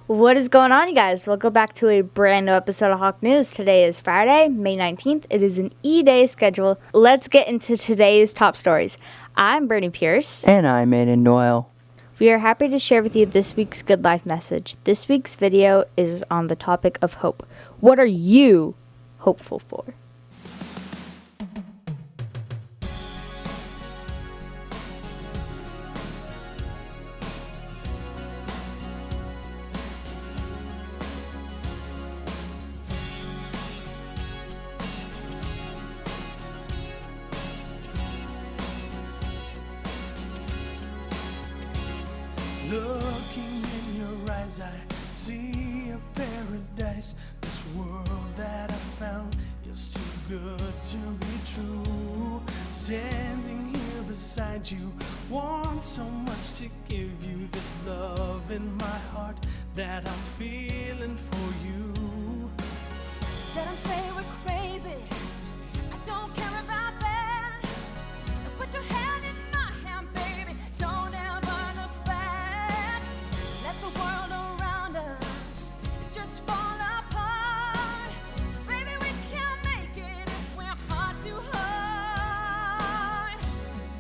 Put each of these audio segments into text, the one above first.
What is going on, you guys? Welcome back to a brand new episode of Hawk News. Today is Friday, May 19th. It is an E-Day schedule. Let's get into today's top stories. I'm Bernie Pierce. And I'm Aiden Doyle. We are happy to share with you this week's Good Life message. This week's video is on the topic of hope. What are you hopeful for? Looking in your eyes, I see a paradise. This world that I found is too good to be true. Standing here beside you, want so much to give you this love in my heart that I'm feeling for you. Let them say we're crazy, I don't care about that. Put your hand in my hand, baby, don't ever look back. Let the world around us just fall apart. Baby, we can make it if we're heart to heart.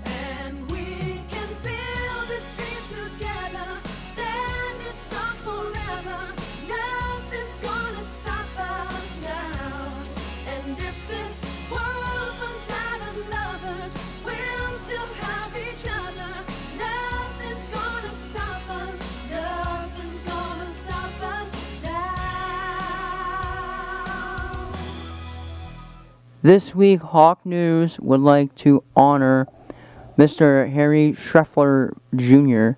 And we can build this dream together, standing strong forever. Nothing's gonna stop us now. And if this world runs out of lovers, we'll still have each other. Nothing's gonna stop us. Nothing's gonna stop us now. This week, Hawk News would like to honor Mr. Harry Schreffler Jr.,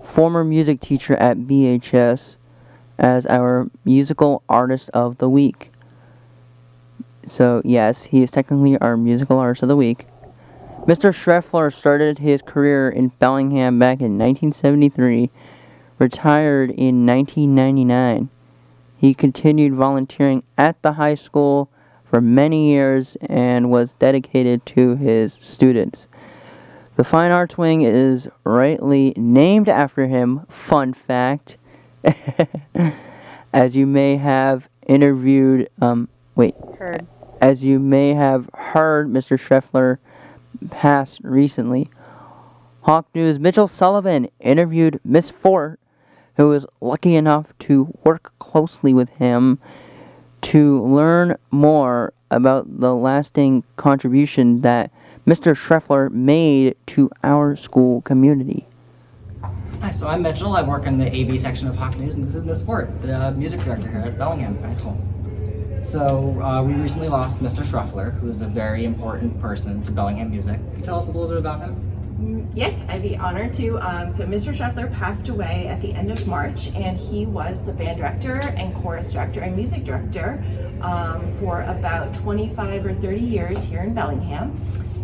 former music teacher at BHS, as our Musical Artist of the Week. So, yes, he is technically our Musical Artist of the Week. Mr. Schreffler started his career in Bellingham back in 1973, retired in 1999. He continued volunteering at the high school for many years and was dedicated to his students. The Fine Arts Wing is rightly named after him, fun fact, as you may have as you may have heard Mr. Schreffler passed recently. Hawk News' Mitchell Sullivan interviewed Miss Fort, who was lucky enough to work closely with him to learn more about the lasting contribution that Mr. Schreffler made to our school community. Hi, so I'm Mitchell. I work in the AV section of Hawk News, and this is Miss Fort, the music director here at Bellingham High School. So we recently lost Mr. Schreffler, who is a very important person to Bellingham music. Can you tell us a little bit about him? Yes, I'd be honored to. So Mr. Schreffler passed away at the end of March, and he was the band director and chorus director and music director for about 25 or 30 years here in Bellingham.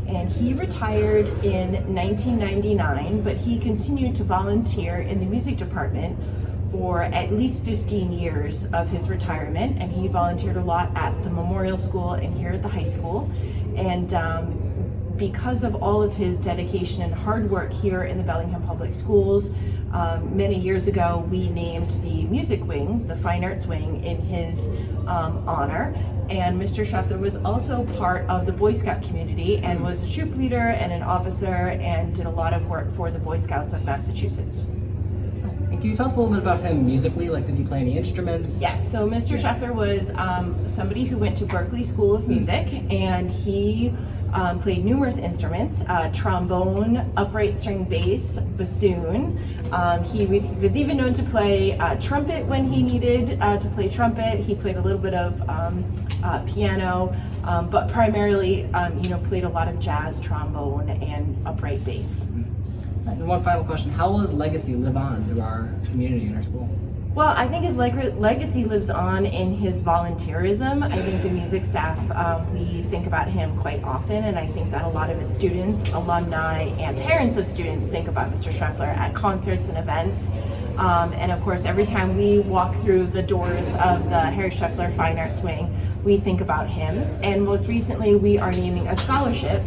And he retired in 1999, but he continued to volunteer in the music department for at least 15 years of his retirement, and he volunteered a lot at the Memorial School and here at the high school. And because of all of his dedication and hard work here in the Bellingham Public Schools, many years ago we named the music wing, the Fine Arts Wing, in his honor. And Mr. Schreffler was also part of the Boy Scout community and was a troop leader and an officer and did a lot of work for the Boy Scouts of Massachusetts. And can you tell us a little bit about him musically? Like, did he play any instruments? Yes, so Mr. Schreffler was somebody who went to Berklee School of Music, and he played numerous instruments, trombone, upright string bass, bassoon. He was even known to play trumpet when he needed to play trumpet. He played a little bit of piano, but primarily played a lot of jazz trombone and upright bass. And one final question, how will his legacy live on through our community and our school? Well, I think his legacy lives on in his volunteerism. I think the music staff, we think about him quite often, and I think that a lot of his students, alumni, and parents of students think about Mr. Schreffler at concerts and events. And of course, every time we walk through the doors of the Harry Schreffler Fine Arts Wing, we think about him. And most recently, we are naming a scholarship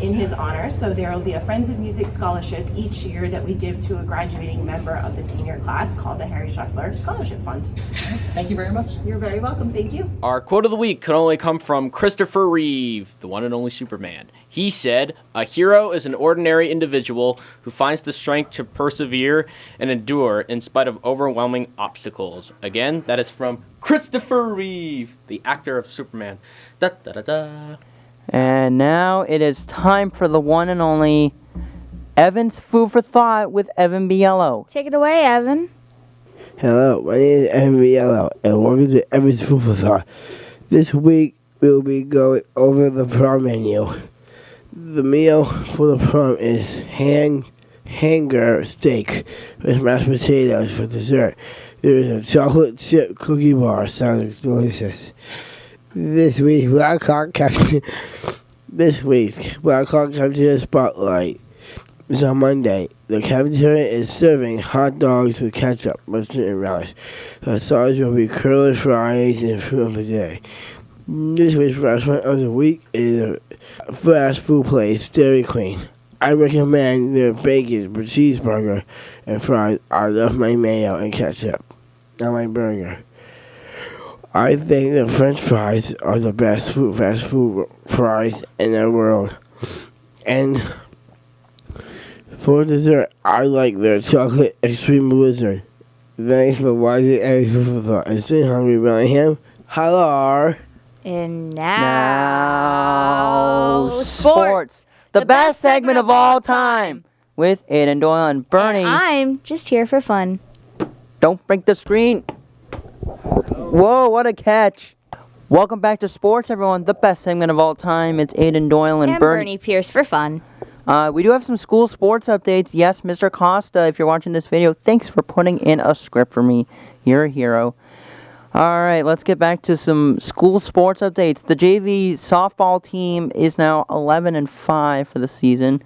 in his honor. So there will be a Friends of Music scholarship each year that we give to a graduating member of the senior class called the Harry Schreffler Scholarship Fund. Thank you very much. You're very welcome. Thank you. Our quote of the week could only come from Christopher Reeve, the one and only Superman. He said, "A hero is an ordinary individual who finds the strength to persevere and endure in spite of overwhelming obstacles." Again, that is from Christopher Reeve, the actor of Superman. Da da da da. And now it is time for the one and only Evan's Food for Thought with Evan Biello. Take it away, Evan. Hello, my name is Evan Biello, and welcome to Evan's Food for Thought. This week, we'll be going over the prom menu. The meal for the prom is hanger steak with mashed potatoes for dessert. There is a chocolate chip cookie bar. Sounds delicious. This week's Blackhawk Captain Spotlight is on Monday. The cafeteria is serving hot dogs with ketchup, mustard, and relish. The sides will be curly fries and fruit of the day. This week's restaurant of the week is a fast food place, Dairy Queen. I recommend their bacon, cheeseburger, and fries. I love my mayo and ketchup on my burger. I think the French fries are the best fast food fries in the world. And for dessert, I like their chocolate extreme blizzard. Thanks for watching every food for thought. And stay hungry, Bellingham. Hello. And now, sports. The best segment of all time. With Aiden Doyle and Bernie. And I'm just here for fun. Don't break the screen. Whoa, what a catch. Welcome back to sports, everyone. The best segment of all time. It's Aiden Doyle and Bernie Pierce for fun. We do have some school sports updates. Yes, Mr. Costa, if you're watching this video, thanks for putting in a script for me. You're a hero. All right, let's get back to some school sports updates. The JV softball team is now 11-5 for the season.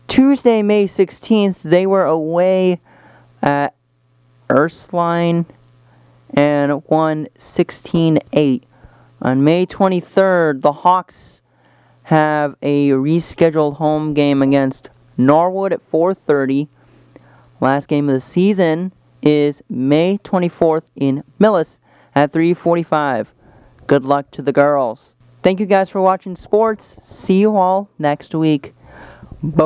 Tuesday, May 16th, they were away at Ursuline and won 16-8. On May 23rd, the Hawks have a rescheduled home game against Norwood at 4:30. Last game of the season is May 24th in Millis at 3:45. Good luck to the girls. Thank you guys for watching sports. See you all next week. We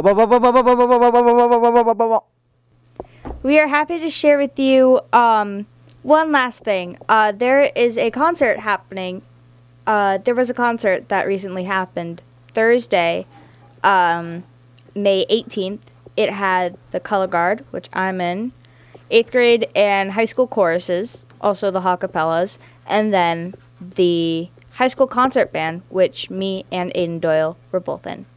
are happy to share with you one last thing. There is a concert happening. There was a concert that recently happened Thursday, May 18th. It had the Color Guard, which I'm in, 8th grade and high school choruses, also the Hawkapellas, and then the high school concert band, which me and Aiden Doyle were both in.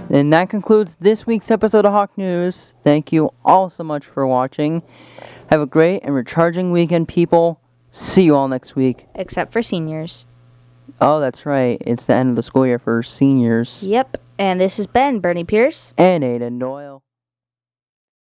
And that concludes this week's episode of Hawk News. Thank you all so much for watching. Have a great and recharging weekend, people. See you all next week. Except for seniors. Oh, that's right. It's the end of the school year for seniors. Yep. And this has been Bernie Pierce. And Aiden Doyle.